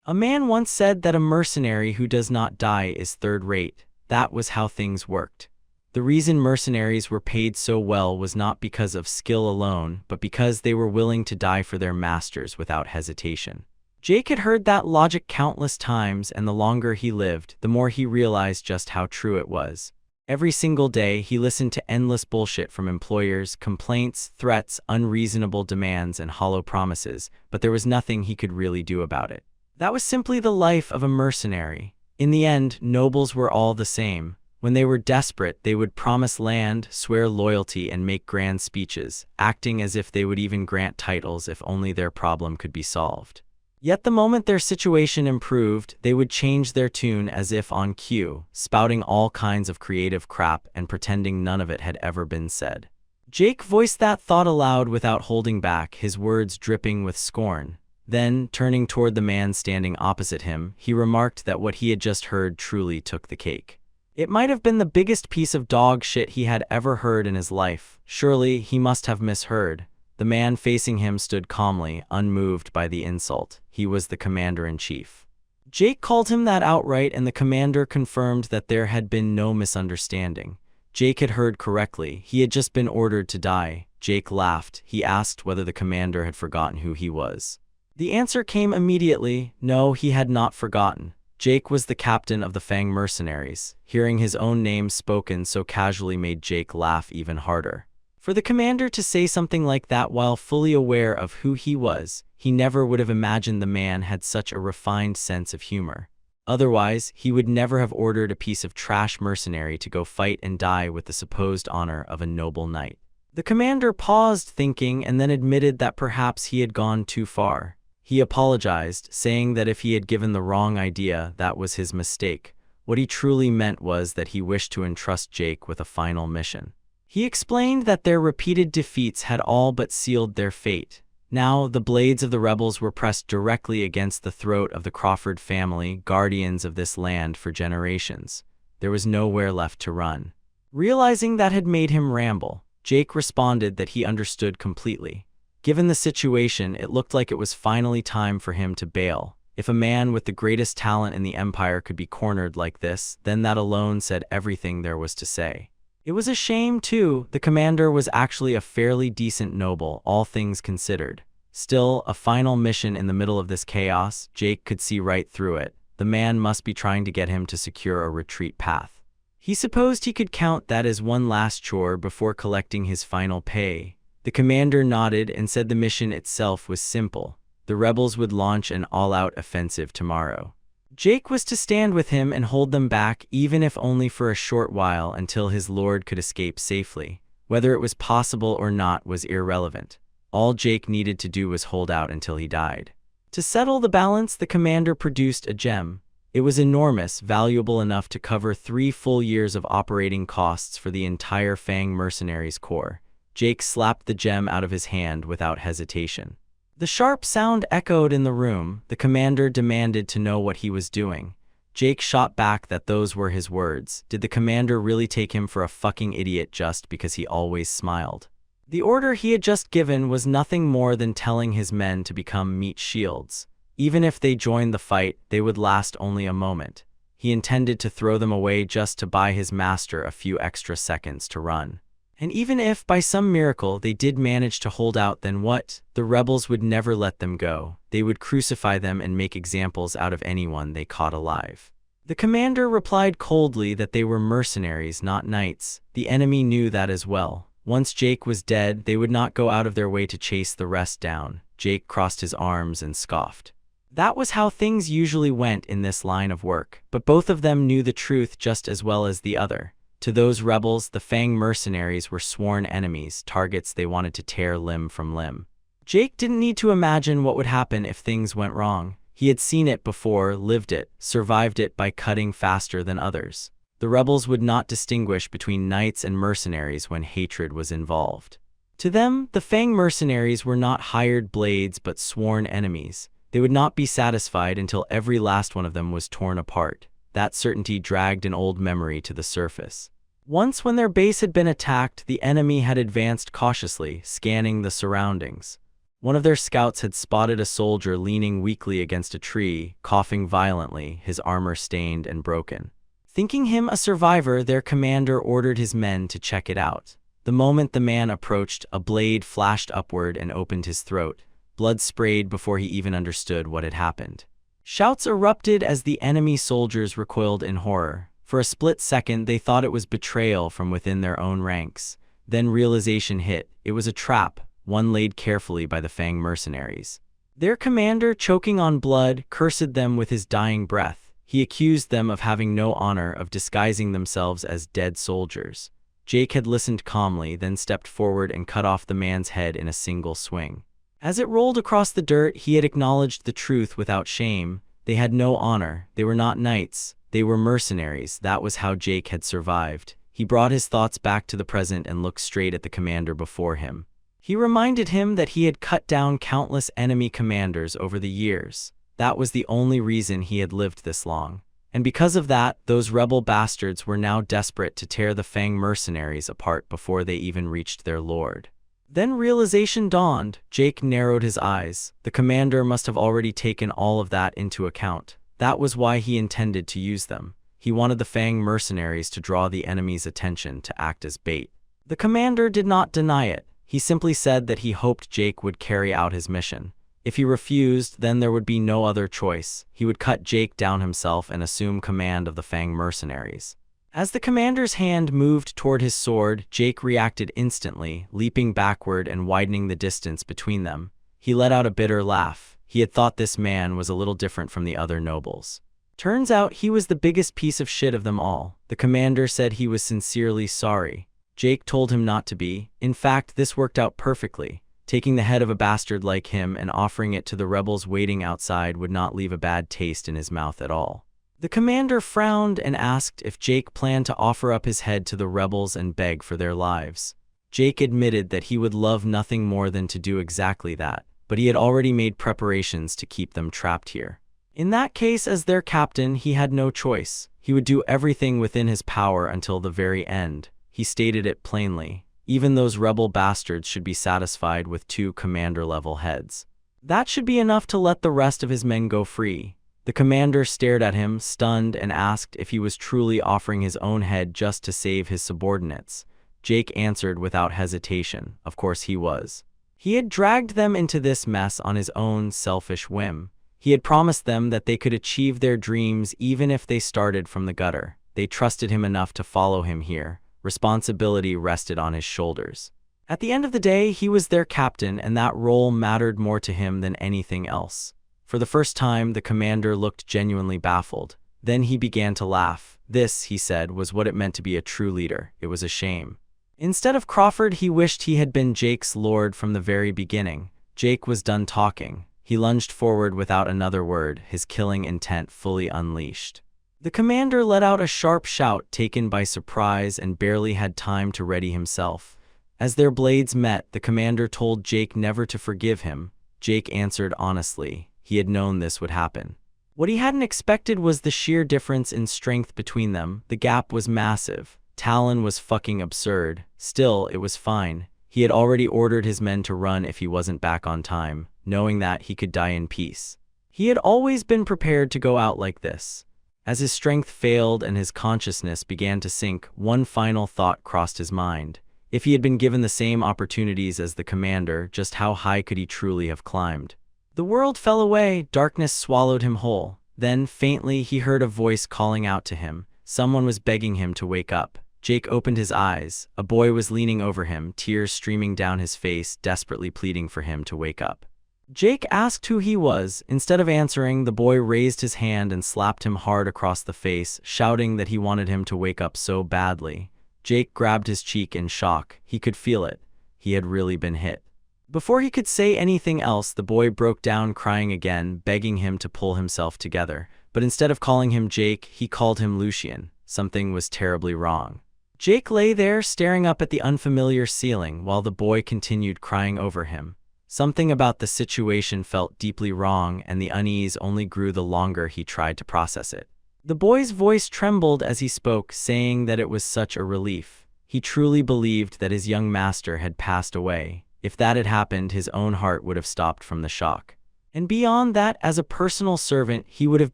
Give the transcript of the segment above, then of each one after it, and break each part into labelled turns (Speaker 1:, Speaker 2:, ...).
Speaker 1: A man once said that a mercenary who does not die is third-rate. That was how things worked. The reason mercenaries were paid so well was not because of skill alone, but because they were willing to die for their masters without hesitation. Jake had heard that logic countless times, and the longer he lived, the more he realized just how true it was. Every single day, he listened to endless bullshit from employers, complaints, threats, unreasonable demands, and hollow promises, but there was nothing he could really do about it. That was simply the life of a mercenary. In the end, nobles were all the same. When they were desperate, they would promise land, swear loyalty, and make grand speeches, acting as if they would even grant titles if only their problem could be solved. Yet the moment their situation improved, they would change their tune as if on cue, spouting all kinds of creative crap and pretending none of it had ever been said. Jake voiced that thought aloud without holding back, his words dripping with scorn. Then, turning toward the man standing opposite him, he remarked that what he had just heard truly took the cake. It might have been the biggest piece of dog shit he had ever heard in his life. Surely, he must have misheard. The man facing him stood calmly, unmoved by the insult. He was the commander-in-chief. Jake called him that outright, and the commander confirmed that there had been no misunderstanding. Jake had heard correctly. He had just been ordered to die. Jake laughed. He asked whether the commander had forgotten who he was. The answer came immediately. No, he had not forgotten. Jake was the captain of the Fang mercenaries. Hearing his own name spoken so casually made Jake laugh even harder. For the commander to say something like that while fully aware of who he was, he never would have imagined the man had such a refined sense of humor. Otherwise, he would never have ordered a piece of trash mercenary to go fight and die with the supposed honor of a noble knight. The commander paused, thinking, and then admitted that perhaps he had gone too far. He apologized, saying that if he had given the wrong idea, that was his mistake. What he truly meant was that he wished to entrust Jake with a final mission. He explained that their repeated defeats had all but sealed their fate. Now, the blades of the rebels were pressed directly against the throat of the Crawford family, guardians of this land for generations. There was nowhere left to run. Realizing that had made him ramble, Jake responded that he understood completely. Given the situation, it looked like it was finally time for him to bail. If a man with the greatest talent in the empire could be cornered like this, then that alone said everything there was to say. It was a shame, too. The commander was actually a fairly decent noble, all things considered. Still, a final mission in the middle of this chaos, Jake could see right through it. The man must be trying to get him to secure a retreat path. He supposed he could count that as one last chore before collecting his final pay. The commander nodded and said the mission itself was simple. The rebels would launch an all-out offensive tomorrow. Jake was to stand with him and hold them back, even if only for a short while, until his lord could escape safely. Whether it was possible or not was irrelevant. All Jake needed to do was hold out until he died. To settle the balance, the commander produced a gem. It was enormous, valuable enough to cover 3 full years of operating costs for the entire Fang Mercenaries Corps. Jake slapped the gem out of his hand without hesitation. The sharp sound echoed in the room. The commander demanded to know what he was doing. Jake shot back that those were his words. Did the commander really take him for a fucking idiot just because he always smiled? The order he had just given was nothing more than telling his men to become meat shields. Even if they joined the fight, they would last only a moment. He intended to throw them away just to buy his master a few extra seconds to run. And even if, by some miracle, they did manage to hold out, then what? The rebels would never let them go. They would crucify them and make examples out of anyone they caught alive. The commander replied coldly that they were mercenaries, not knights. The enemy knew that as well. Once Jake was dead, they would not go out of their way to chase the rest down. Jake crossed his arms and scoffed. That was how things usually went in this line of work, but both of them knew the truth just as well as the other. To those rebels, the Fang mercenaries were sworn enemies, targets they wanted to tear limb from limb. Jake didn't need to imagine what would happen if things went wrong. He had seen it before, lived it, survived it by cutting faster than others. The rebels would not distinguish between knights and mercenaries when hatred was involved. To them, the Fang mercenaries were not hired blades but sworn enemies. They would not be satisfied until every last one of them was torn apart. That certainty dragged an old memory to the surface. Once when their base had been attacked, the enemy had advanced cautiously, scanning the surroundings. One of their scouts had spotted a soldier leaning weakly against a tree, coughing violently, his armor stained and broken. Thinking him a survivor, their commander ordered his men to check it out. The moment the man approached, a blade flashed upward and opened his throat. Blood sprayed before he even understood what had happened. Shouts erupted as the enemy soldiers recoiled in horror. For a split second, they thought it was betrayal from within their own ranks. Then realization hit. It was a trap, one laid carefully by the Fang mercenaries. Their commander, choking on blood, cursed them with his dying breath. He accused them of having no honor, of disguising themselves as dead soldiers. Jake had listened calmly, then stepped forward and cut off the man's head in a single swing. As it rolled across the dirt, he had acknowledged the truth without shame. They had no honor. They were not knights. They were mercenaries. That was how Jake had survived. He brought his thoughts back to the present and looked straight at the commander before him. He reminded him that he had cut down countless enemy commanders over the years. That was the only reason he had lived this long. And because of that, those rebel bastards were now desperate to tear the Fang mercenaries apart before they even reached their lord. Then realization dawned. Jake narrowed his eyes. The commander must have already taken all of that into account. That was why he intended to use them. He wanted the Fang mercenaries to draw the enemy's attention, to act as bait. The commander did not deny it. He simply said that he hoped Jake would carry out his mission. If he refused, then there would be no other choice. He would cut Jake down himself and assume command of the Fang mercenaries. As the commander's hand moved toward his sword, Jake reacted instantly, leaping backward and widening the distance between them. He let out a bitter laugh. He had thought this man was a little different from the other nobles. Turns out he was the biggest piece of shit of them all. The commander said he was sincerely sorry. Jake told him not to be. In fact, this worked out perfectly. Taking the head of a bastard like him and offering it to the rebels waiting outside would not leave a bad taste in his mouth at all. The commander frowned and asked if Jake planned to offer up his head to the rebels and beg for their lives. Jake admitted that he would love nothing more than to do exactly that, but he had already made preparations to keep them trapped here. In that case, as their captain, he had no choice. He would do everything within his power until the very end. He stated it plainly. Even those rebel bastards should be satisfied with 2 commander-level heads. That should be enough to let the rest of his men go free. The commander stared at him, stunned, and asked if he was truly offering his own head just to save his subordinates. Jake answered without hesitation. Of course he was. He had dragged them into this mess on his own selfish whim. He had promised them that they could achieve their dreams even if they started from the gutter. They trusted him enough to follow him here. Responsibility rested on his shoulders. At the end of the day, he was their captain, and that role mattered more to him than anything else. For the first time, the commander looked genuinely baffled. Then he began to laugh. This, he said, was what it meant to be a true leader. It was a shame. Instead of Crawford, he wished he had been Jake's lord from the very beginning. Jake was done talking. He lunged forward without another word, his killing intent fully unleashed. The commander let out a sharp shout, taken by surprise, and barely had time to ready himself. As their blades met, the commander told Jake never to forgive him. Jake answered honestly. He had known this would happen. What he hadn't expected was the sheer difference in strength between them. The gap was massive. Talon was fucking absurd. Still, it was fine. He had already ordered his men to run if he wasn't back on time, knowing that he could die in peace. He had always been prepared to go out like this. As his strength failed and his consciousness began to sink, one final thought crossed his mind. If he had been given the same opportunities as the commander, just how high could he truly have climbed? The world fell away, darkness swallowed him whole. Then, faintly, he heard a voice calling out to him. Someone was begging him to wake up. Jake opened his eyes. A boy was leaning over him, tears streaming down his face, desperately pleading for him to wake up. Jake asked who he was. Instead of answering, the boy raised his hand and slapped him hard across the face, shouting that he wanted him to wake up so badly. Jake grabbed his cheek in shock. He could feel it. He had really been hit. Before he could say anything else, the boy broke down crying again, begging him to pull himself together. But instead of calling him Jake, he called him Lucian. Something was terribly wrong. Jake lay there, staring up at the unfamiliar ceiling, while the boy continued crying over him. Something about the situation felt deeply wrong, and the unease only grew the longer he tried to process it. The boy's voice trembled as he spoke, saying that it was such a relief. He truly believed that his young master had passed away. If that had happened, his own heart would have stopped from the shock. And beyond that, as a personal servant, he would have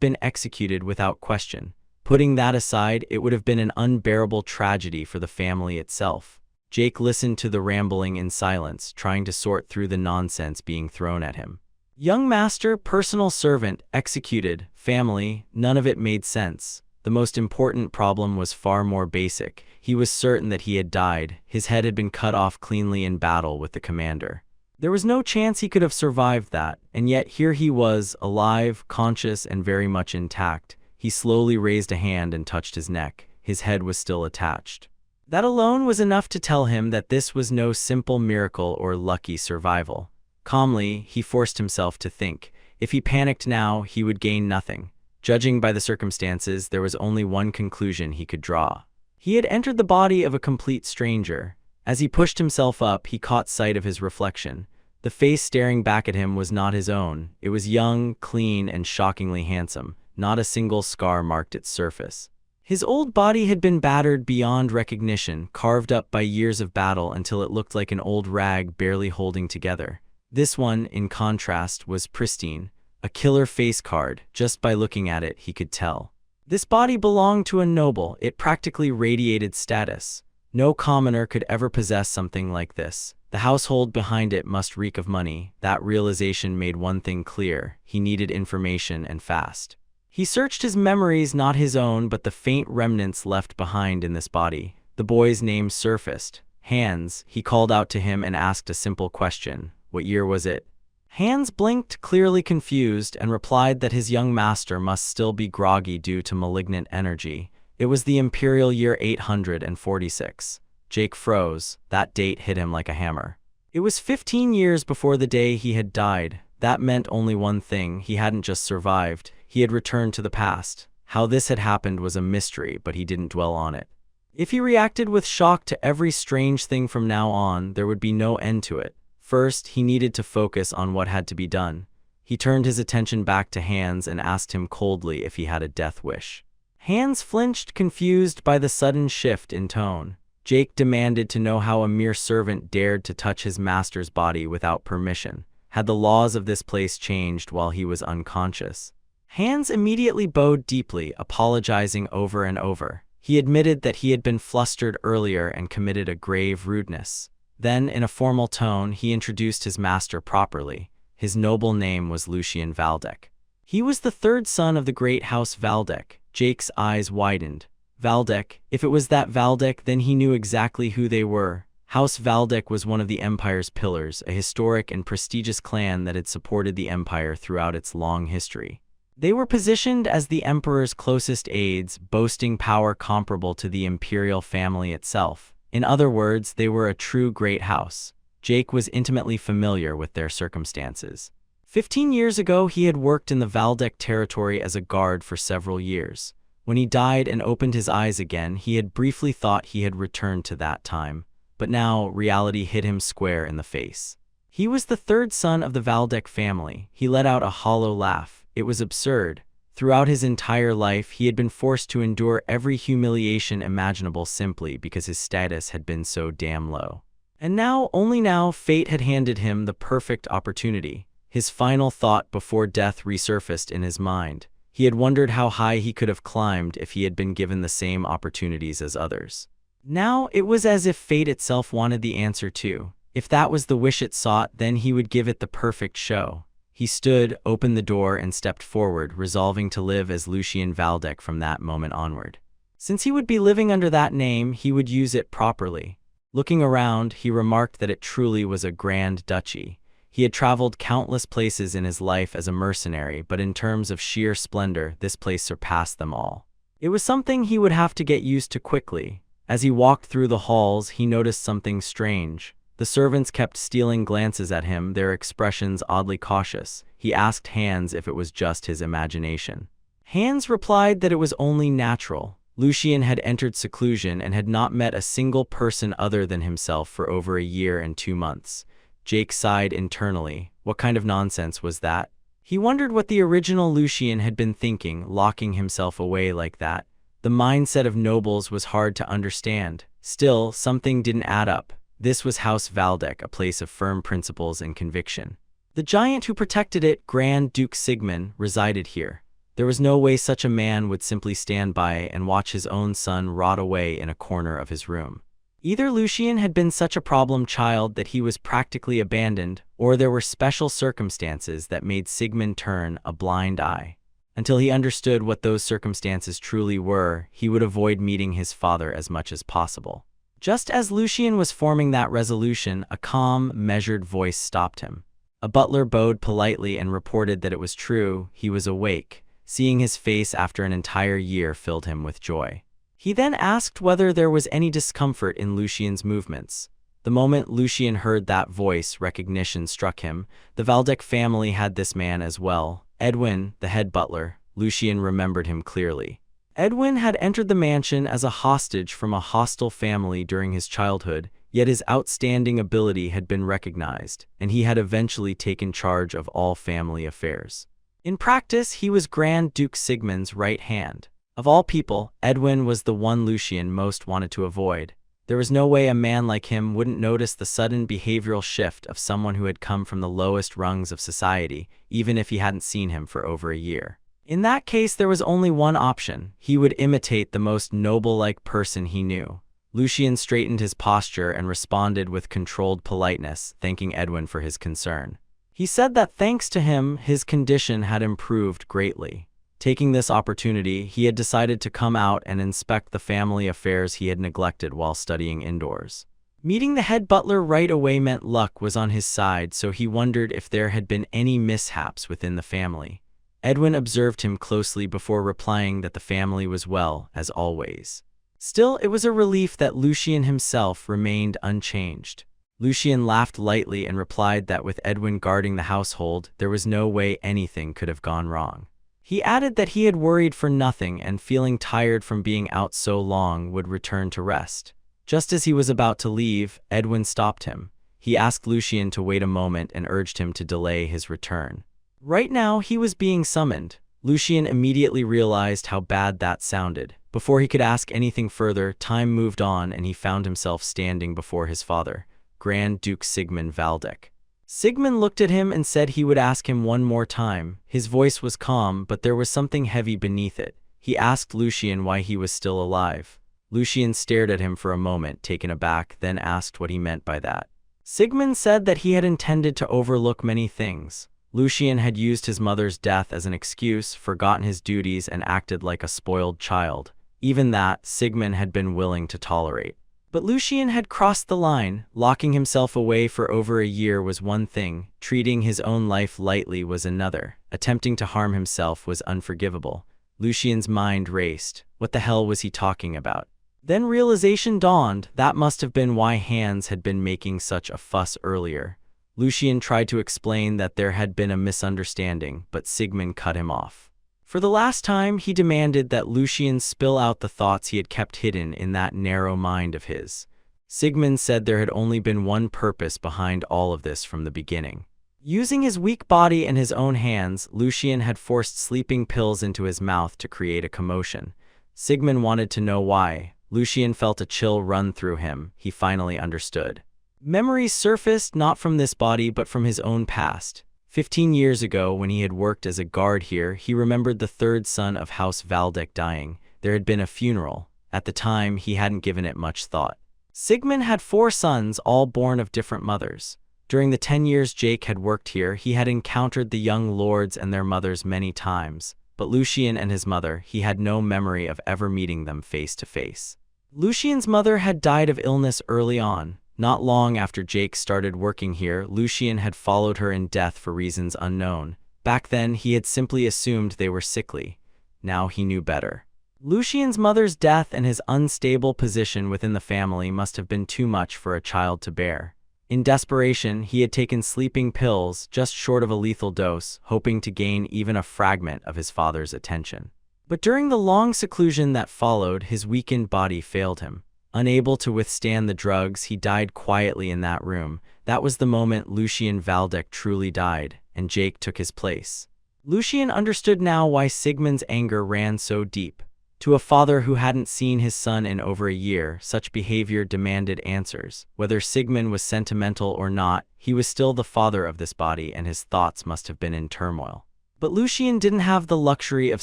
Speaker 1: been executed without question. Putting that aside, it would have been an unbearable tragedy for the family itself. Jake listened to the rambling in silence, trying to sort through the nonsense being thrown at him. Young master, personal servant, executed, family, none of it made sense. The most important problem was far more basic. He was certain that he had died. His head had been cut off cleanly in battle with the commander. There was no chance he could have survived that, and yet here he was, alive, conscious, and very much intact. He slowly raised a hand and touched his neck. His head was still attached. That alone was enough to tell him that this was no simple miracle or lucky survival. Calmly, he forced himself to think. If he panicked now, he would gain nothing. Judging by the circumstances, there was only one conclusion he could draw. He had entered the body of a complete stranger. As he pushed himself up, he caught sight of his reflection. The face staring back at him was not his own. It was young, clean, and shockingly handsome. Not a single scar marked its surface. His old body had been battered beyond recognition, carved up by years of battle until it looked like an old rag barely holding together. This one, in contrast, was pristine. A killer face card. Just by looking at it, he could tell. This body belonged to a noble. It practically radiated status. No commoner could ever possess something like this. The household behind it must reek of money. That realization made one thing clear. He needed information, and fast. He searched his memories, not his own, but the faint remnants left behind in this body. The boy's name surfaced. Hans. He called out to him and asked a simple question. What year was it? Hans blinked, clearly confused, and replied that his young master must still be groggy due to malignant energy. It was the imperial year 846. Jake froze. That date hit him like a hammer. It was 15 years before the day he had died. That meant only one thing. He hadn't just survived. He had returned to the past. How this had happened was a mystery, but he didn't dwell on it. If he reacted with shock to every strange thing from now on, there would be no end to it. First, he needed to focus on what had to be done. He turned his attention back to Hans and asked him coldly if he had a death wish. Hans flinched, confused by the sudden shift in tone. Jake demanded to know how a mere servant dared to touch his master's body without permission. Had the laws of this place changed while he was unconscious? Hans immediately bowed deeply, apologizing over and over. He admitted that he had been flustered earlier and committed a grave rudeness. Then, in a formal tone, he introduced his master properly. His noble name was Lucien Valdec. He was the third son of the great House Valdec. Jake's eyes widened. Valdec? If it was that Valdec, then he knew exactly who they were. House Valdec was one of the Empire's pillars, a historic and prestigious clan that had supported the Empire throughout its long history. They were positioned as the Emperor's closest aides, boasting power comparable to the imperial family itself. In other words, they were a true great house. Jake was intimately familiar with their circumstances. 15 years ago, he had worked in the Valdec territory as a guard for several years. When he died and opened his eyes again, he had briefly thought he had returned to that time. But now, reality hit him square in the face. He was the third son of the Valdec family. He let out a hollow laugh. It was absurd. Throughout his entire life, he had been forced to endure every humiliation imaginable simply because his status had been so damn low. And now, only now, fate had handed him the perfect opportunity. His final thought before death resurfaced in his mind. He had wondered how high he could have climbed if he had been given the same opportunities as others. Now, it was as if fate itself wanted the answer too. If that was the wish it sought, then he would give it the perfect show. He stood, opened the door, and stepped forward, resolving to live as Lucien Valdec from that moment onward. Since he would be living under that name, he would use it properly. Looking around, he remarked that it truly was a grand duchy. He had traveled countless places in his life as a mercenary, but in terms of sheer splendor, this place surpassed them all. It was something he would have to get used to quickly. As he walked through the halls, he noticed something strange. The servants kept stealing glances at him, their expressions oddly cautious. He asked Hans if it was just his imagination. Hans replied that it was only natural. Lucien had entered seclusion and had not met a single person other than himself for over a year and 2 months. Jake sighed internally. What kind of nonsense was that? He wondered what the original Lucien had been thinking, locking himself away like that. The mindset of nobles was hard to understand. Still, something didn't add up. This was House Valdek, a place of firm principles and conviction. The giant who protected it, Grand Duke Sigmund, resided here. There was no way such a man would simply stand by and watch his own son rot away in a corner of his room. Either Lucien had been such a problem child that he was practically abandoned, or there were special circumstances that made Sigmund turn a blind eye. Until he understood what those circumstances truly were, he would avoid meeting his father as much as possible. Just as Lucien was forming that resolution, a calm, measured voice stopped him. A butler bowed politely and reported that it was true, he was awake. Seeing his face after an entire year filled him with joy. He then asked whether there was any discomfort in Lucien's movements. The moment Lucien heard that voice, recognition struck him. The Valdek family had this man as well. Edwin, the head butler. Lucien remembered him clearly. Edwin had entered the mansion as a hostage from a hostile family during his childhood, yet his outstanding ability had been recognized, and he had eventually taken charge of all family affairs. In practice, he was Grand Duke Sigmund's right hand. Of all people, Edwin was the one Lucien most wanted to avoid. There was no way a man like him wouldn't notice the sudden behavioral shift of someone who had come from the lowest rungs of society, even if he hadn't seen him for over a year. In that case, there was only one option. He would imitate the most noble-like person he knew. Lucien straightened his posture and responded with controlled politeness, thanking Edwin for his concern. He said that thanks to him, his condition had improved greatly. Taking this opportunity, he had decided to come out and inspect the family affairs he had neglected while studying indoors. Meeting the head butler right away meant luck was on his side, so he wondered if there had been any mishaps within the family. Edwin observed him closely before replying that the family was well, as always. Still, it was a relief that Lucien himself remained unchanged. Lucien laughed lightly and replied that with Edwin guarding the household, there was no way anything could have gone wrong. He added that he had worried for nothing and feeling tired from being out so long would return to rest. Just as he was about to leave, Edwin stopped him. He asked Lucien to wait a moment and urged him to delay his return. Right now, he was being summoned. Lucien immediately realized how bad that sounded. Before he could ask anything further, time moved on and he found himself standing before his father, Grand Duke Sigmund Valdek. Sigmund looked at him and said he would ask him one more time. His voice was calm, but there was something heavy beneath it. He asked Lucien why he was still alive. Lucien stared at him for a moment, taken aback, then asked what he meant by that. Sigmund said that he had intended to overlook many things. Lucien had used his mother's death as an excuse, forgotten his duties, and acted like a spoiled child. Even that, Sigmund had been willing to tolerate. But Lucien had crossed the line. Locking himself away for over a year was one thing, treating his own life lightly was another. Attempting to harm himself was unforgivable. Lucien's mind raced. What the hell was he talking about? Then realization dawned. That must have been why Hans had been making such a fuss earlier. Lucien tried to explain that there had been a misunderstanding, but Sigmund cut him off. For the last time, he demanded that Lucien spill out the thoughts he had kept hidden in that narrow mind of his. Sigmund said there had only been one purpose behind all of this from the beginning. Using his weak body and his own hands, Lucien had forced sleeping pills into his mouth to create a commotion. Sigmund wanted to know why. Lucien felt a chill run through him. He finally understood. Memories surfaced not from this body but from his own past. 15 years ago, when he had worked as a guard here, he remembered the third son of House Valdek dying. There had been a funeral. At the time, he hadn't given it much thought. Sigmund had 4 sons, all born of different mothers. During the 10 years Jake had worked here, he had encountered the young lords and their mothers many times. But Lucien and his mother, he had no memory of ever meeting them face to face. Lucien's mother had died of illness early on. Not long after Jake started working here, Lucien had followed her in death for reasons unknown. Back then, he had simply assumed they were sickly. Now he knew better. Lucien's mother's death and his unstable position within the family must have been too much for a child to bear. In desperation, he had taken sleeping pills, just short of a lethal dose, hoping to gain even a fragment of his father's attention. But during the long seclusion that followed, his weakened body failed him. Unable to withstand the drugs, he died quietly in that room. That was the moment Lucien Valdek truly died, and Jake took his place. Lucien understood now why Sigmund's anger ran so deep. To a father who hadn't seen his son in over a year, such behavior demanded answers. Whether Sigmund was sentimental or not, he was still the father of this body, and his thoughts must have been in turmoil. But Lucian didn't have the luxury of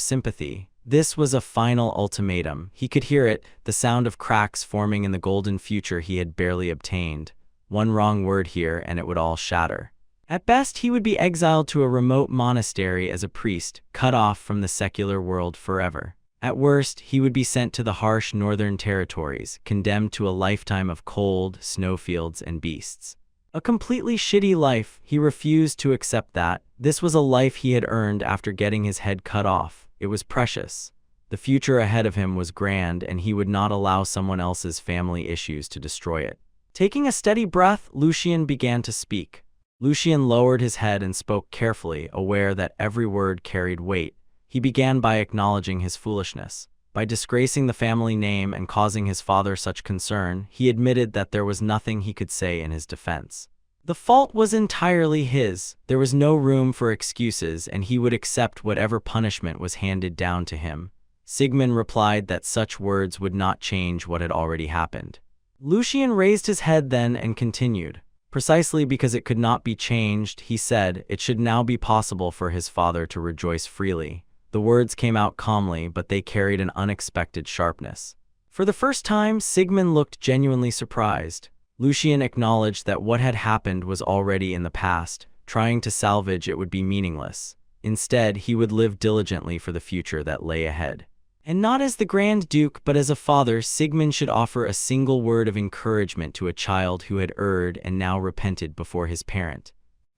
Speaker 1: sympathy. This was a final ultimatum. He could hear it, the sound of cracks forming in the golden future he had barely obtained. One wrong word here, and it would all shatter. At best, he would be exiled to a remote monastery as a priest, cut off from the secular world forever. At worst, he would be sent to the harsh northern territories, condemned to a lifetime of cold, snowfields, and beasts. A completely shitty life. He refused to accept that. This was a life he had earned after getting his head cut off. It was precious. The future ahead of him was grand, and he would not allow someone else's family issues to destroy it. Taking a steady breath, Lucian began to speak. Lucian lowered his head and spoke carefully, aware that every word carried weight. He began by acknowledging his foolishness. By disgracing the family name and causing his father such concern, he admitted that there was nothing he could say in his defense. The fault was entirely his. There was no room for excuses, and he would accept whatever punishment was handed down to him. Sigmund replied that such words would not change what had already happened. Lucian raised his head then and continued. Precisely because it could not be changed, he said, it should now be possible for his father to rejoice freely. The words came out calmly, but they carried an unexpected sharpness. For the first time, Sigmund looked genuinely surprised. Lucian acknowledged that what had happened was already in the past. Trying to salvage it would be meaningless. Instead, he would live diligently for the future that lay ahead. And not as the Grand Duke, but as a father, Sigmund should offer a single word of encouragement to a child who had erred and now repented before his parent.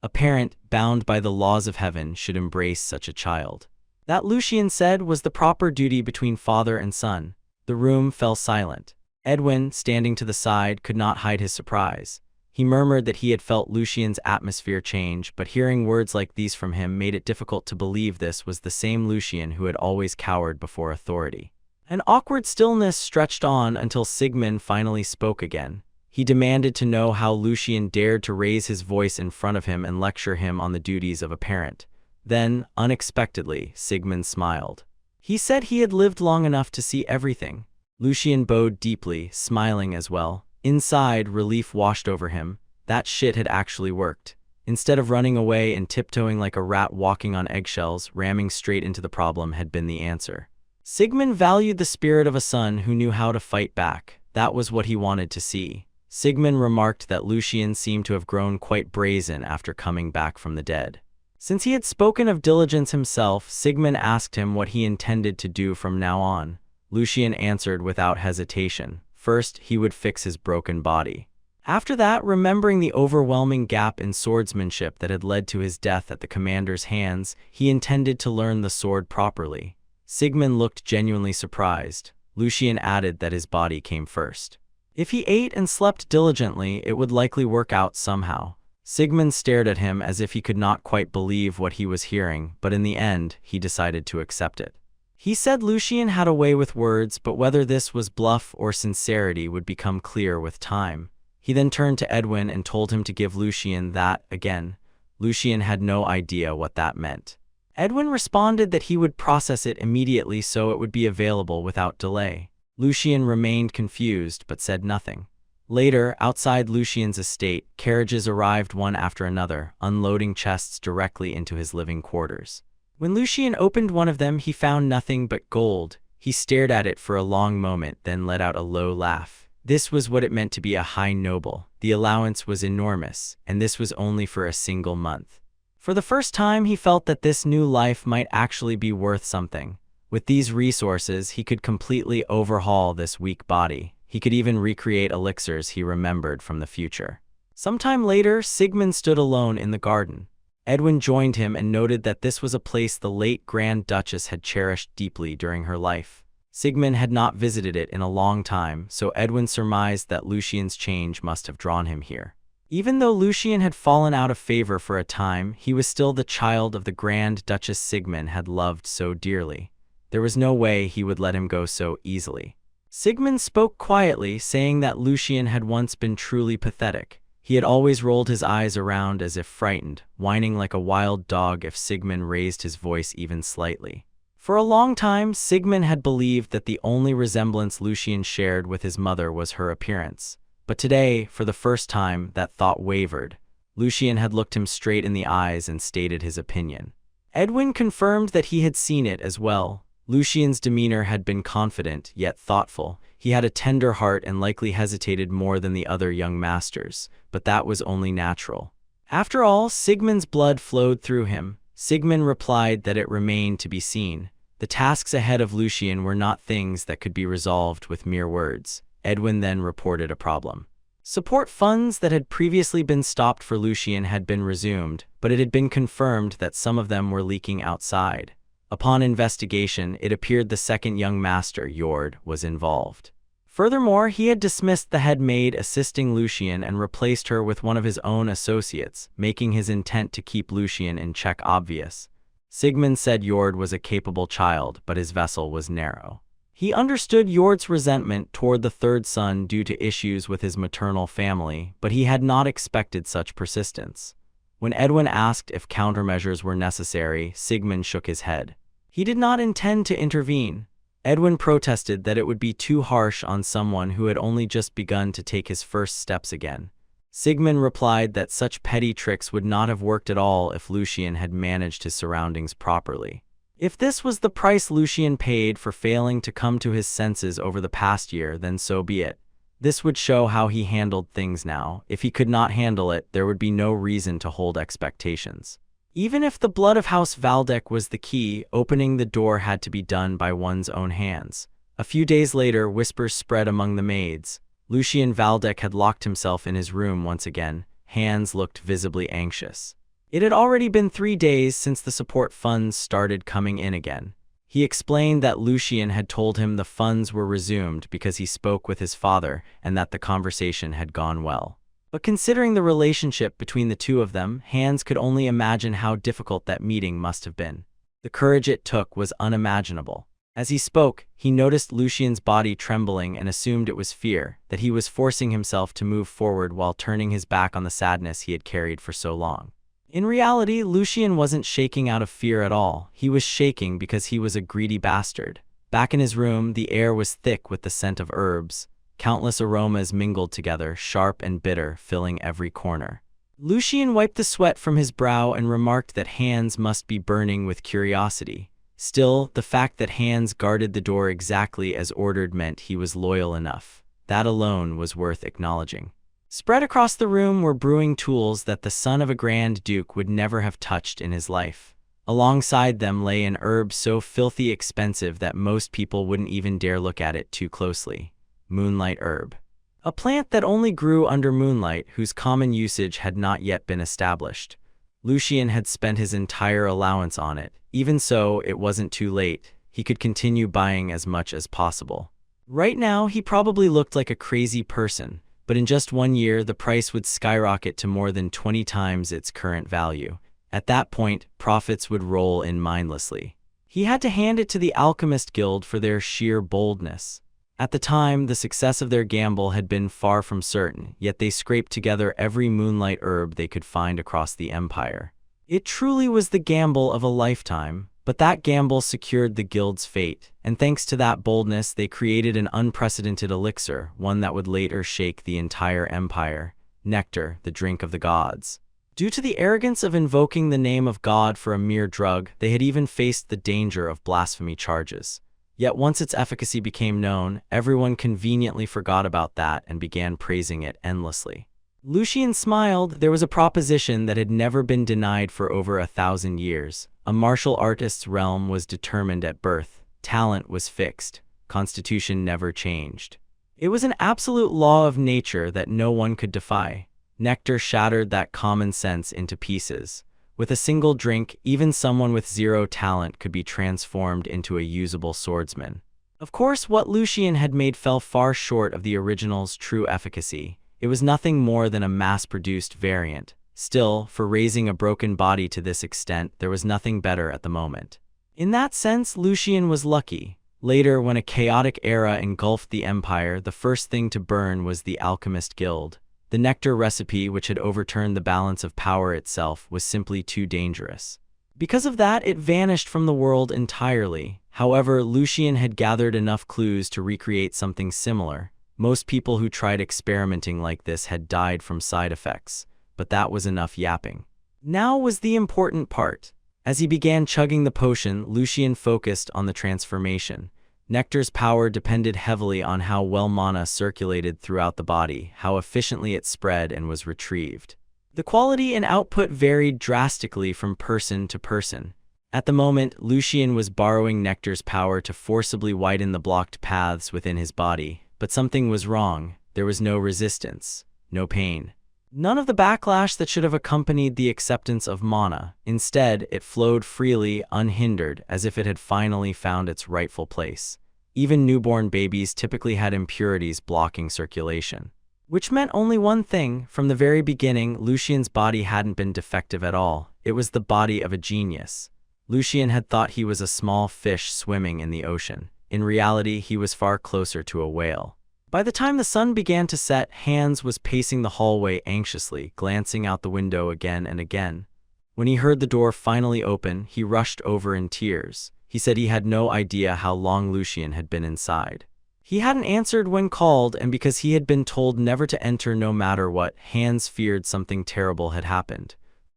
Speaker 1: A parent, bound by the laws of heaven, should embrace such a child. That, Lucian said, was the proper duty between father and son. The room fell silent. Edwin, standing to the side, could not hide his surprise. He murmured that he had felt Lucian's atmosphere change, but hearing words like these from him made it difficult to believe this was the same Lucian who had always cowered before authority. An awkward stillness stretched on until Sigmund finally spoke again. He demanded to know how Lucian dared to raise his voice in front of him and lecture him on the duties of a parent. Then, unexpectedly, Sigmund smiled. He said he had lived long enough to see everything. Lucian bowed deeply, smiling as well. Inside, relief washed over him. That shit had actually worked. Instead of running away and tiptoeing like a rat walking on eggshells, ramming straight into the problem had been the answer. Sigmund valued the spirit of a son who knew how to fight back. That was what he wanted to see. Sigmund remarked that Lucian seemed to have grown quite brazen after coming back from the dead. Since he had spoken of diligence himself, Sigmund asked him what he intended to do from now on. Lucian answered without hesitation. First, he would fix his broken body. After that, remembering the overwhelming gap in swordsmanship that had led to his death at the commander's hands, he intended to learn the sword properly. Sigmund looked genuinely surprised. Lucian added that his body came first. If he ate and slept diligently, it would likely work out somehow. Sigmund stared at him as if he could not quite believe what he was hearing, but in the end, he decided to accept it. He said Lucian had a way with words, but whether this was bluff or sincerity would become clear with time. He then turned to Edwin and told him to give Lucian that again. Lucian had no idea what that meant. Edwin responded that he would process it immediately so it would be available without delay. Lucian remained confused but said nothing. Later, outside Lucian's estate, carriages arrived one after another, unloading chests directly into his living quarters. When Lucian opened one of them, he found nothing but gold. He stared at it for a long moment, then let out a low laugh. This was what it meant to be a high noble. The allowance was enormous, and this was only for a single month. For the first time, he felt that this new life might actually be worth something. With these resources, he could completely overhaul this weak body. He could even recreate elixirs he remembered from the future. Sometime later, Sigmund stood alone in the garden. Edwin joined him and noted that this was a place the late Grand Duchess had cherished deeply during her life. Sigmund had not visited it in a long time, so Edwin surmised that Lucian's change must have drawn him here. Even though Lucian had fallen out of favor for a time, he was still the child of the Grand Duchess Sigmund had loved so dearly. There was no way he would let him go so easily. Sigmund spoke quietly, saying that Lucian had once been truly pathetic. He had always rolled his eyes around as if frightened, whining like a wild dog if Sigmund raised his voice even slightly. For a long time, Sigmund had believed that the only resemblance Lucian shared with his mother was her appearance. But today, for the first time, that thought wavered. Lucian had looked him straight in the eyes and stated his opinion. Edwin confirmed that he had seen it as well. Lucian's demeanor had been confident, yet thoughtful. He had a tender heart and likely hesitated more than the other young masters, but that was only natural. After all, Sigmund's blood flowed through him. Sigmund replied that it remained to be seen. The tasks ahead of Lucian were not things that could be resolved with mere words. Edwin then reported a problem. Support funds that had previously been stopped for Lucian had been resumed, but it had been confirmed that some of them were leaking outside. Upon investigation, it appeared the second young master, Jord, was involved. Furthermore, he had dismissed the head maid assisting Lucian and replaced her with one of his own associates, making his intent to keep Lucian in check obvious. Sigmund said Jord was a capable child, but his vessel was narrow. He understood Jord's resentment toward the third son due to issues with his maternal family, but he had not expected such persistence. When Edwin asked if countermeasures were necessary, Sigmund shook his head. He did not intend to intervene. Edwin protested that it would be too harsh on someone who had only just begun to take his first steps again. Sigmund replied that such petty tricks would not have worked at all if Lucian had managed his surroundings properly. If this was the price Lucian paid for failing to come to his senses over the past year, then so be it. This would show how he handled things now. If he could not handle it, there would be no reason to hold expectations. Even if the blood of House Valdek was the key, opening the door had to be done by one's own hands. A few days later, whispers spread among the maids. Lucian Valdek had locked himself in his room once again. Hands looked visibly anxious. It had already been 3 days since the support funds started coming in again. He explained that Lucian had told him the funds were resumed because he spoke with his father and that the conversation had gone well. But considering the relationship between the two of them, Hans could only imagine how difficult that meeting must have been. The courage it took was unimaginable. As he spoke, he noticed Lucian's body trembling and assumed it was fear, that he was forcing himself to move forward while turning his back on the sadness he had carried for so long. In reality, Lucian wasn't shaking out of fear at all. He was shaking because he was a greedy bastard. Back in his room, the air was thick with the scent of herbs. Countless aromas mingled together, sharp and bitter, filling every corner. Lucian wiped the sweat from his brow and remarked that Hans must be burning with curiosity. Still, the fact that Hans guarded the door exactly as ordered meant he was loyal enough. That alone was worth acknowledging. Spread across the room were brewing tools that the son of a Grand Duke would never have touched in his life. Alongside them lay an herb so filthy expensive that most people wouldn't even dare look at it too closely. Moonlight herb. A plant that only grew under moonlight, whose common usage had not yet been established. Lucian had spent his entire allowance on it. Even so, it wasn't too late. He could continue buying as much as possible. Right now, he probably looked like a crazy person, but in just 1 year, the price would skyrocket to more than 20 times its current value. At that point, profits would roll in mindlessly. He had to hand it to the Alchemist Guild for their sheer boldness. At the time, the success of their gamble had been far from certain, yet they scraped together every moonlight herb they could find across the empire. It truly was the gamble of a lifetime, but that gamble secured the guild's fate, and thanks to that boldness they created an unprecedented elixir, one that would later shake the entire empire. Nectar, the drink of the gods. Due to the arrogance of invoking the name of God for a mere drug, they had even faced the danger of blasphemy charges. Yet once its efficacy became known, everyone conveniently forgot about that and began praising it endlessly. Lucian smiled. There was a proposition that had never been denied for over 1,000 years. A martial artist's realm was determined at birth. Talent was fixed. Constitution never changed. It was an absolute law of nature that no one could defy. Nectar shattered that common sense into pieces. With a single drink, even someone with zero talent could be transformed into a usable swordsman. Of course, what Lucian had made fell far short of the original's true efficacy. It was nothing more than a mass-produced variant. Still, for raising a broken body to this extent, there was nothing better at the moment. In that sense, Lucian was lucky. Later, when a chaotic era engulfed the empire, the first thing to burn was the Alchemist Guild. The nectar recipe, which had overturned the balance of power itself, was simply too dangerous. Because of that, it vanished from the world entirely. However, Lucian had gathered enough clues to recreate something similar. Most people who tried experimenting like this had died from side effects, but that was enough yapping. Now was the important part. As he began chugging the potion, Lucian focused on the transformation. Nectar's power depended heavily on how well mana circulated throughout the body, how efficiently it spread and was retrieved. The quality and output varied drastically from person to person. At the moment, Lucian was borrowing Nectar's power to forcibly widen the blocked paths within his body, but something was wrong. There was no resistance, no pain. None of the backlash that should have accompanied the acceptance of mana. Instead, it flowed freely, unhindered, as if it had finally found its rightful place. Even newborn babies typically had impurities blocking circulation. Which meant only one thing: from the very beginning, Lucian's body hadn't been defective at all. It was the body of a genius. Lucian had thought he was a small fish swimming in the ocean. In reality, he was far closer to a whale. By the time the sun began to set, Hans was pacing the hallway anxiously, glancing out the window again and again. When he heard the door finally open, he rushed over in tears. He said he had no idea how long Lucian had been inside. He hadn't answered when called, and because he had been told never to enter no matter what, Hans feared something terrible had happened.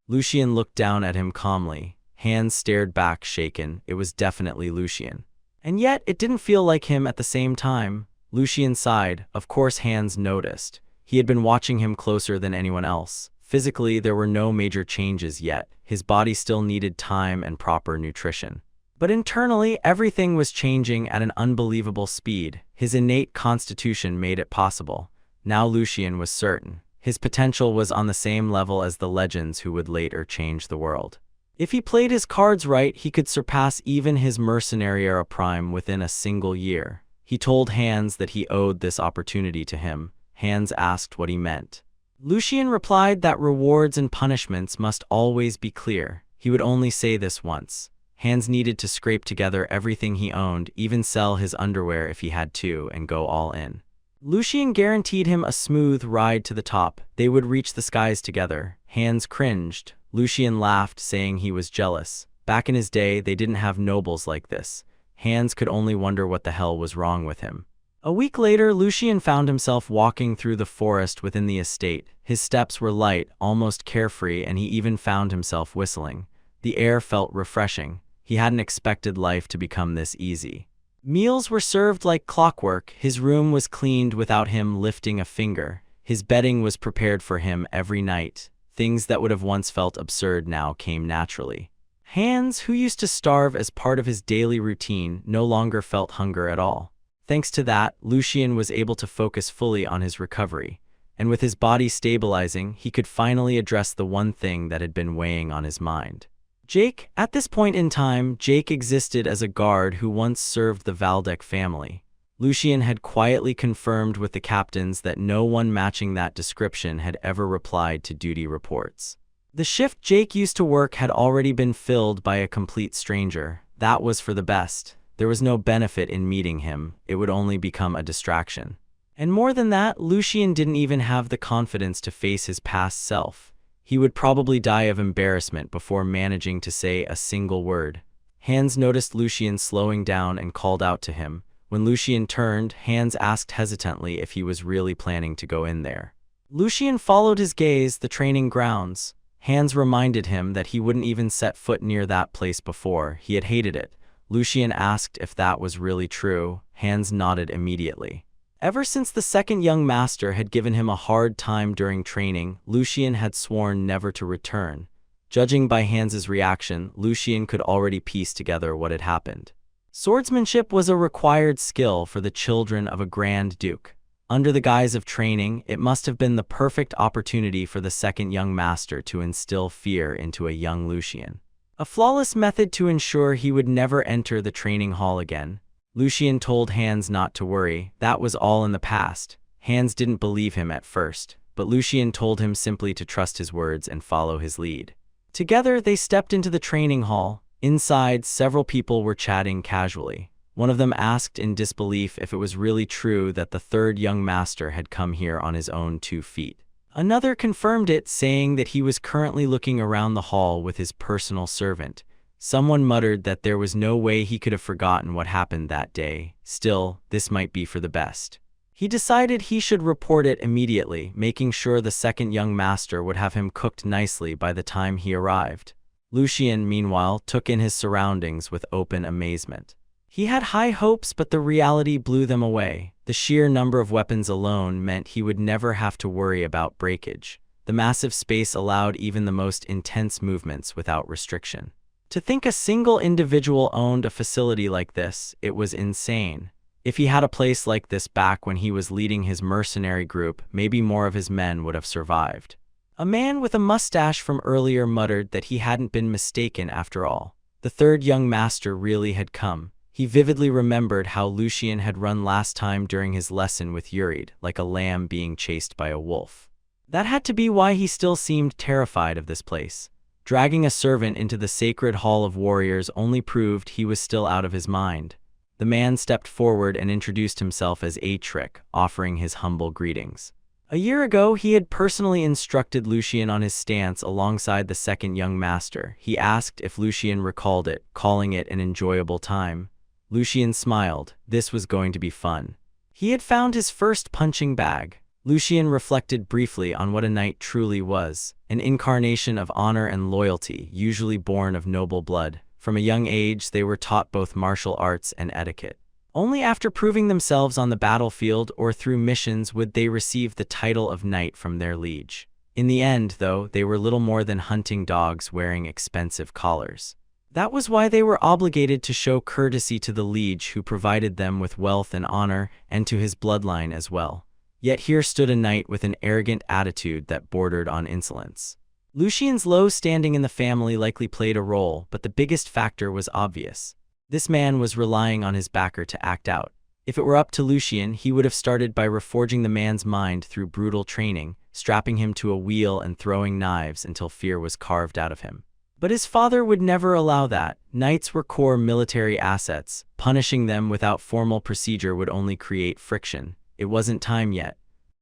Speaker 1: Lucian looked down at him calmly. Hans stared back, shaken. It was definitely Lucian. And yet, it didn't feel like him at the same time. Lucian sighed. Of course, Hans noticed. He had been watching him closer than anyone else. Physically, there were no major changes yet. His body still needed time and proper nutrition. But internally, everything was changing at an unbelievable speed. His innate constitution made it possible. Now Lucian was certain. His potential was on the same level as the legends who would later change the world. If he played his cards right, he could surpass even his mercenary era prime within a single year. He told Hans that he owed this opportunity to him. Hans asked what he meant. Lucian replied that rewards and punishments must always be clear. He would only say this once. Hans needed to scrape together everything he owned, even sell his underwear if he had to, and go all in. Lucian guaranteed him a smooth ride to the top. They would reach the skies together. Hans cringed. Lucian laughed, saying he was jealous. Back in his day, they didn't have nobles like this. Hans could only wonder what the hell was wrong with him. A week later, Lucian found himself walking through the forest within the estate. His steps were light, almost carefree, and he even found himself whistling. The air felt refreshing. He hadn't expected life to become this easy. Meals were served like clockwork. His room was cleaned without him lifting a finger. His bedding was prepared for him every night. Things that would have once felt absurd now came naturally. Hans, who used to starve as part of his daily routine, no longer felt hunger at all. Thanks to that, Lucian was able to focus fully on his recovery. And with his body stabilizing, he could finally address the one thing that had been weighing on his mind. Jake. At this point in time, Jake existed as a guard who once served the Valdek family. Lucian had quietly confirmed with the captains that no one matching that description had ever replied to duty reports. The shift Jake used to work had already been filled by a complete stranger. That was for the best. There was no benefit in meeting him. It would only become a distraction. And more than that, Lucian didn't even have the confidence to face his past self. He would probably die of embarrassment before managing to say a single word. Hans noticed Lucian slowing down and called out to him. When Lucian turned, Hans asked hesitantly if he was really planning to go in there. Lucian followed his gaze. The training grounds. Hans reminded him that he wouldn't even set foot near that place before. He had hated it. Lucian asked if that was really true. Hans nodded immediately. Ever since the second young master had given him a hard time during training, Lucian had sworn never to return. Judging by Hans's reaction, Lucian could already piece together what had happened. Swordsmanship was a required skill for the children of a Grand Duke. Under the guise of training, it must have been the perfect opportunity for the second young master to instill fear into a young Lucian. A flawless method to ensure he would never enter the training hall again. Lucian told Hans not to worry. That was all in the past. Hans didn't believe him at first, but Lucian told him simply to trust his words and follow his lead. Together, they stepped into the training hall. Inside, several people were chatting casually. One of them asked in disbelief if it was really true that the third young master had come here on his own 2 feet. Another confirmed it, saying that he was currently looking around the hall with his personal servant. Someone muttered that there was no way he could have forgotten what happened that day. Still, this might be for the best. He decided he should report it immediately, making sure the second young master would have him cooked nicely by the time he arrived. Lucien, meanwhile, took in his surroundings with open amazement. He had high hopes, but the reality blew them away. The sheer number of weapons alone meant he would never have to worry about breakage. The massive space allowed even the most intense movements without restriction. To think a single individual owned a facility like this, it was insane. If he had a place like this back when he was leading his mercenary group, maybe more of his men would have survived. A man with a mustache from earlier muttered that he hadn't been mistaken after all. The third young master really had come. He vividly remembered how Lucien had run last time during his lesson with Yurid, like a lamb being chased by a wolf. That had to be why he still seemed terrified of this place. Dragging a servant into the sacred hall of warriors only proved he was still out of his mind. The man stepped forward and introduced himself as Atrick, offering his humble greetings. A year ago, he had personally instructed Lucien on his stance alongside the second young master. He asked if Lucien recalled it, calling it an enjoyable time. Lucien smiled. This was going to be fun. He had found his first punching bag. Lucien reflected briefly on what a knight truly was, an incarnation of honor and loyalty, usually born of noble blood. From a young age, they were taught both martial arts and etiquette. Only after proving themselves on the battlefield or through missions would they receive the title of knight from their liege. In the end, though, they were little more than hunting dogs wearing expensive collars. That was why they were obligated to show courtesy to the liege who provided them with wealth and honor, and to his bloodline as well. Yet here stood a knight with an arrogant attitude that bordered on insolence. Lucien's low standing in the family likely played a role, but the biggest factor was obvious. This man was relying on his backer to act out. If it were up to Lucien, he would have started by reforging the man's mind through brutal training, strapping him to a wheel and throwing knives until fear was carved out of him. But his father would never allow that. Knights were core military assets. Punishing them without formal procedure would only create friction. It wasn't time yet.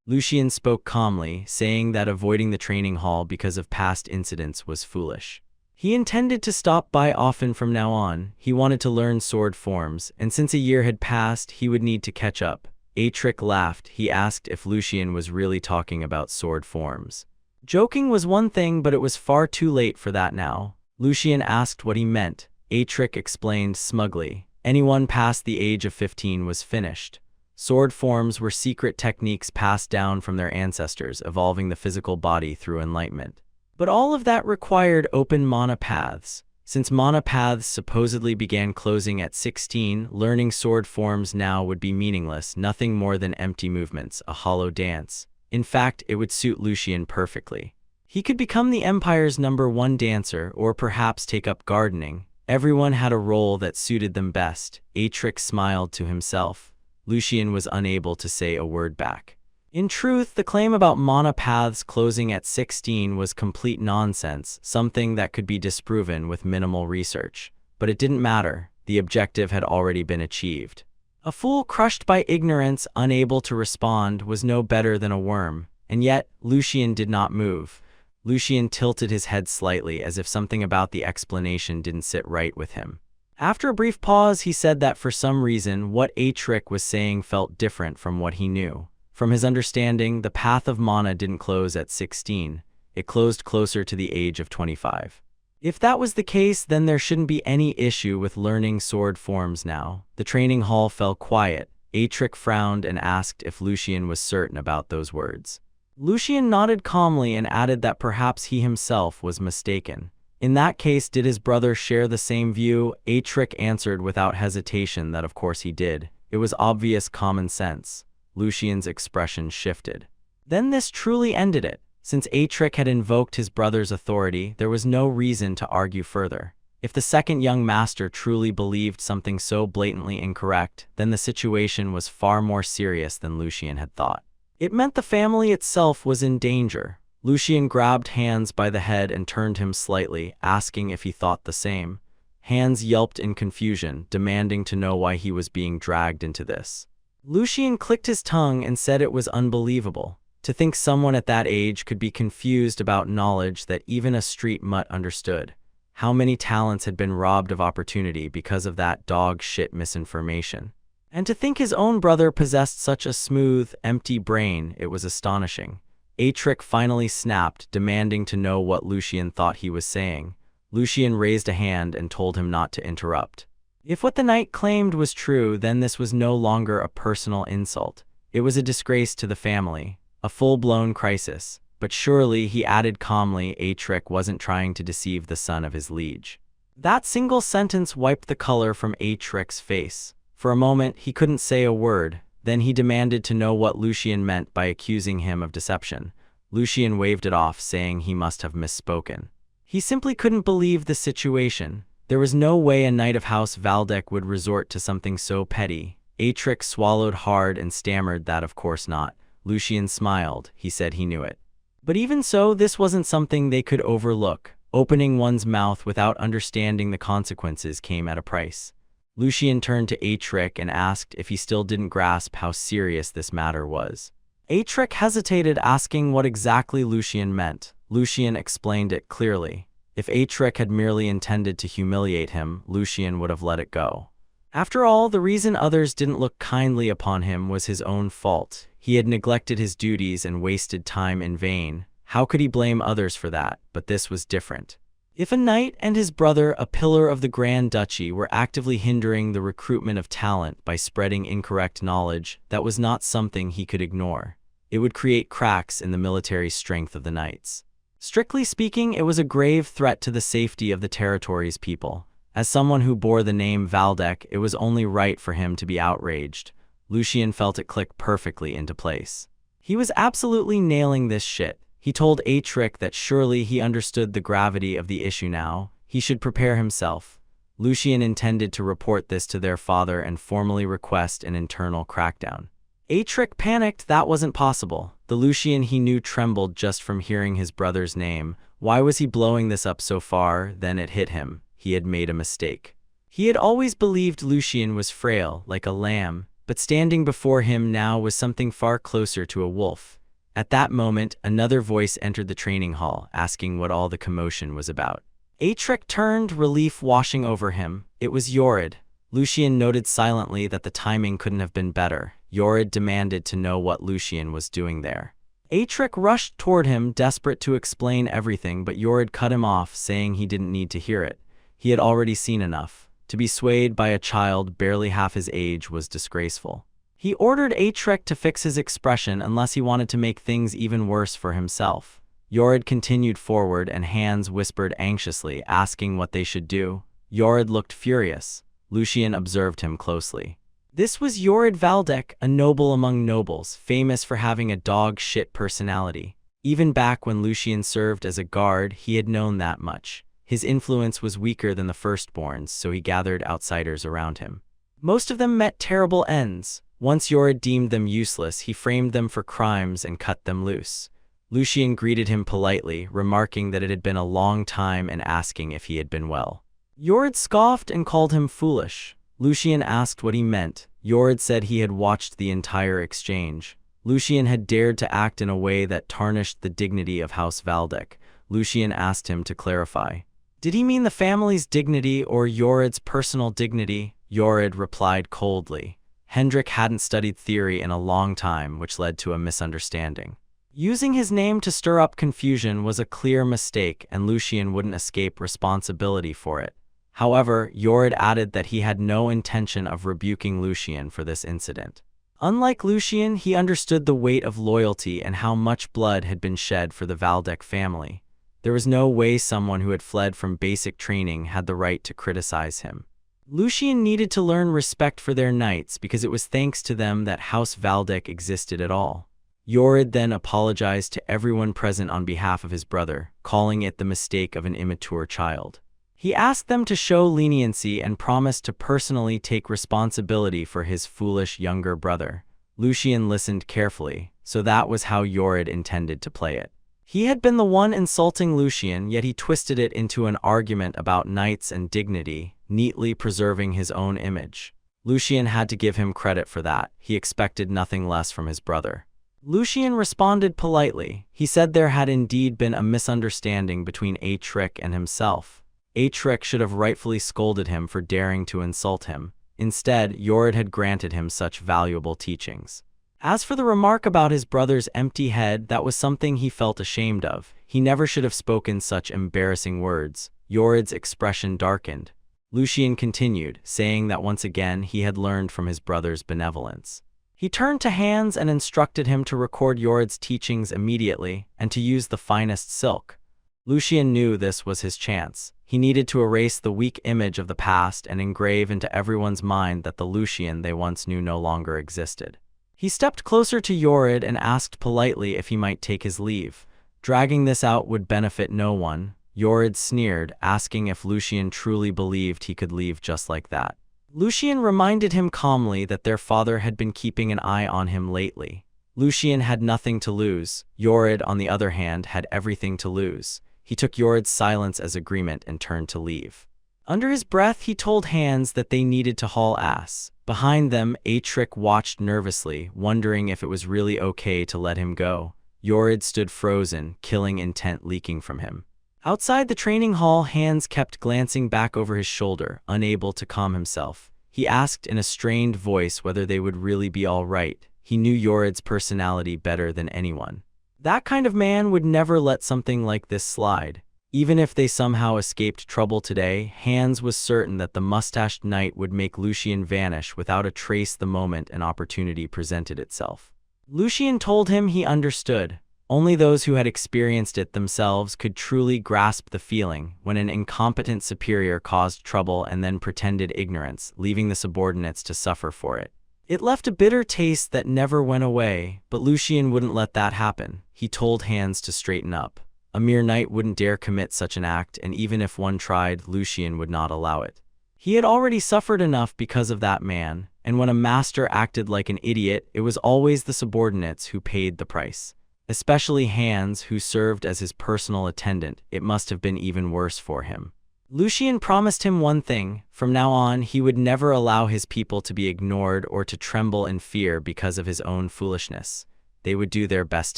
Speaker 1: Lucien spoke calmly, saying that avoiding the training hall because of past incidents was foolish. He intended to stop by often from now on. He wanted to learn sword forms, and since a year had passed, he would need to catch up. Atrick laughed. He asked if Lucien was really talking about sword forms. Joking was one thing, but it was far too late for that now. Lucien asked what he meant. Atrick explained smugly. Anyone past the age of 15 was finished. Sword forms were secret techniques passed down from their ancestors, evolving the physical body through enlightenment. But all of that required open mana paths. Since mana paths supposedly began closing at 16, learning sword forms now would be meaningless, nothing more than empty movements, a hollow dance. In fact, it would suit Lucien perfectly. He could become the Empire's #1 dancer, or perhaps take up gardening. Everyone had a role that suited them best. Atrick smiled to himself. Lucien was unable to say a word back. In truth, the claim about mana paths closing at 16 was complete nonsense, something that could be disproven with minimal research. But it didn't matter. The objective had already been achieved. A fool crushed by ignorance, unable to respond, was no better than a worm. And yet, Lucien did not move. Lucien tilted his head slightly, as if something about the explanation didn't sit right with him. After a brief pause, he said that for some reason, what Atrick was saying felt different from what he knew. From his understanding, the path of mana didn't close at 16. It closed closer to the age of 25. If that was the case, then there shouldn't be any issue with learning sword forms now. The training hall fell quiet. Atrick frowned and asked if Lucien was certain about those words. Lucien nodded calmly and added that perhaps he himself was mistaken. In that case, did his brother share the same view? Atrick answered without hesitation that of course he did. It was obvious common sense. Lucien's expression shifted. Then this truly ended it. Since Atrick had invoked his brother's authority, there was no reason to argue further. If the second young master truly believed something so blatantly incorrect, then the situation was far more serious than Lucien had thought. It meant the family itself was in danger. Lucien grabbed Hans by the head and turned him slightly, asking if he thought the same. Hans yelped in confusion, demanding to know why he was being dragged into this. Lucien clicked his tongue and said it was unbelievable. To think someone at that age could be confused about knowledge that even a street mutt understood. How many talents had been robbed of opportunity because of that dog shit misinformation? And to think his own brother possessed such a smooth, empty brain, it was astonishing. Atric finally snapped, demanding to know what Lucien thought he was saying. Lucien raised a hand and told him not to interrupt. If what the knight claimed was true, then this was no longer a personal insult. It was a disgrace to the family, a full-blown crisis. But surely, he added calmly, Atric wasn't trying to deceive the son of his liege. That single sentence wiped the color from Atric's face. For a moment, he couldn't say a word. Then he demanded to know what Lucien meant by accusing him of deception. Lucien waved it off, saying he must have misspoken. He simply couldn't believe the situation. There was no way a knight of House Valdek would resort to something so petty. Atric swallowed hard and stammered that of course not. Lucien smiled. He said he knew it. But even so, this wasn't something they could overlook. Opening one's mouth without understanding the consequences came at a price. Lucien turned to Atric and asked if he still didn't grasp how serious this matter was. Atric hesitated, asking what exactly Lucien meant. Lucien explained it clearly. If Atric had merely intended to humiliate him, Lucien would have let it go. After all, the reason others didn't look kindly upon him was his own fault. He had neglected his duties and wasted time in vain. How could he blame others for that? But this was different. If a knight and his brother, a pillar of the Grand Duchy, were actively hindering the recruitment of talent by spreading incorrect knowledge, that was not something he could ignore. It would create cracks in the military strength of the knights. Strictly speaking, it was a grave threat to the safety of the territory's people. As someone who bore the name Valdek, it was only right for him to be outraged. Lucien felt it click perfectly into place. He was absolutely nailing this shit. He told Atric that surely he understood the gravity of the issue now. He should prepare himself. Lucien intended to report this to their father and formally request an internal crackdown. Atric panicked. That wasn't possible. The Lucien he knew trembled just from hearing his brother's name. Why was he blowing this up so far? Then it hit him. He had made a mistake. He had always believed Lucien was frail, like a lamb, but standing before him now was something far closer to a wolf. At that moment, another voice entered the training hall, asking what all the commotion was about. Atric turned, relief washing over him. It was Yorid. Lucien noted silently that the timing couldn't have been better. Yorid demanded to know what Lucien was doing there. Atric rushed toward him, desperate to explain everything, but Yorid cut him off, saying he didn't need to hear it. He had already seen enough. To be swayed by a child barely half his age was disgraceful. He ordered Atric to fix his expression unless he wanted to make things even worse for himself. Yorid continued forward and Hans whispered anxiously, asking what they should do. Yorid looked furious. Lucien observed him closely. This was Yorid Valdek, a noble among nobles, famous for having a dog-shit personality. Even back when Lucien served as a guard, he had known that much. His influence was weaker than the firstborns, so he gathered outsiders around him. Most of them met terrible ends. Once Yorid deemed them useless, he framed them for crimes and cut them loose. Lucien greeted him politely, remarking that it had been a long time and asking if he had been well. Yorid scoffed and called him foolish. Lucien asked what he meant. Yorid said he had watched the entire exchange. Lucien had dared to act in a way that tarnished the dignity of House Valdek. Lucien asked him to clarify. Did he mean the family's dignity or Yorid's personal dignity? Yorid replied coldly. Hendrik hadn't studied theory in a long time, which led to a misunderstanding. Using his name to stir up confusion was a clear mistake, and Lucien wouldn't escape responsibility for it. However, Yorid added that he had no intention of rebuking Lucien for this incident. Unlike Lucien, he understood the weight of loyalty and how much blood had been shed for the Valdek family. There was no way someone who had fled from basic training had the right to criticize him. Lucien needed to learn respect for their knights because it was thanks to them that House Valdek existed at all. Yorid then apologized to everyone present on behalf of his brother, calling it the mistake of an immature child. He asked them to show leniency and promised to personally take responsibility for his foolish younger brother. Lucien listened carefully, so that was how Yorid intended to play it. He had been the one insulting Lucien, yet he twisted it into an argument about knights and dignity, neatly preserving his own image. Lucien had to give him credit for that. He expected nothing less from his brother. Lucien responded politely. He said there had indeed been a misunderstanding between Atric and himself. Atrek should have rightfully scolded him for daring to insult him. Instead, Yored had granted him such valuable teachings. As for the remark about his brother's empty head, that was something he felt ashamed of. He never should have spoken such embarrassing words. Yored's expression darkened. Lucien continued, saying that once again he had learned from his brother's benevolence. He turned to Hans and instructed him to record Yored's teachings immediately and to use the finest silk. Lucien knew this was his chance. He needed to erase the weak image of the past and engrave into everyone's mind that the Lucien they once knew no longer existed. He stepped closer to Yored and asked politely if he might take his leave. Dragging this out would benefit no one. Yored sneered, asking if Lucien truly believed he could leave just like that. Lucien reminded him calmly that their father had been keeping an eye on him lately. Lucien had nothing to lose. Yored, on the other hand, had everything to lose. He took Yored's silence as agreement and turned to leave. Under his breath, he told Hans that they needed to haul ass. Behind them, Atrek watched nervously, wondering if it was really okay to let him go. Yored stood frozen, killing intent leaking from him. Outside the training hall, Hans kept glancing back over his shoulder, unable to calm himself. He asked in a strained voice whether they would really be all right. He knew Yored's personality better than anyone. That kind of man would never let something like this slide. Even if they somehow escaped trouble today, Hans was certain that the mustached knight would make Lucien vanish without a trace the moment an opportunity presented itself. Lucien told him he understood. Only those who had experienced it themselves could truly grasp the feeling when an incompetent superior caused trouble and then pretended ignorance, leaving the subordinates to suffer for it. It left a bitter taste that never went away, but Lucien wouldn't let that happen. He told Hans to straighten up. A mere knight wouldn't dare commit such an act, and even if one tried, Lucien would not allow it. He had already suffered enough because of that man, and when a master acted like an idiot, it was always the subordinates who paid the price. Especially Hans, who served as his personal attendant. It must have been even worse for him. Lucien promised him one thing. From now on, he would never allow his people to be ignored or to tremble in fear because of his own foolishness. They would do their best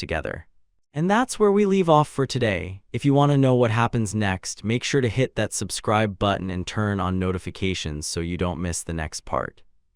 Speaker 1: together. And that's where we leave off for today. If you want to know what happens next, make sure to hit that subscribe button and turn on notifications so you don't miss the next part.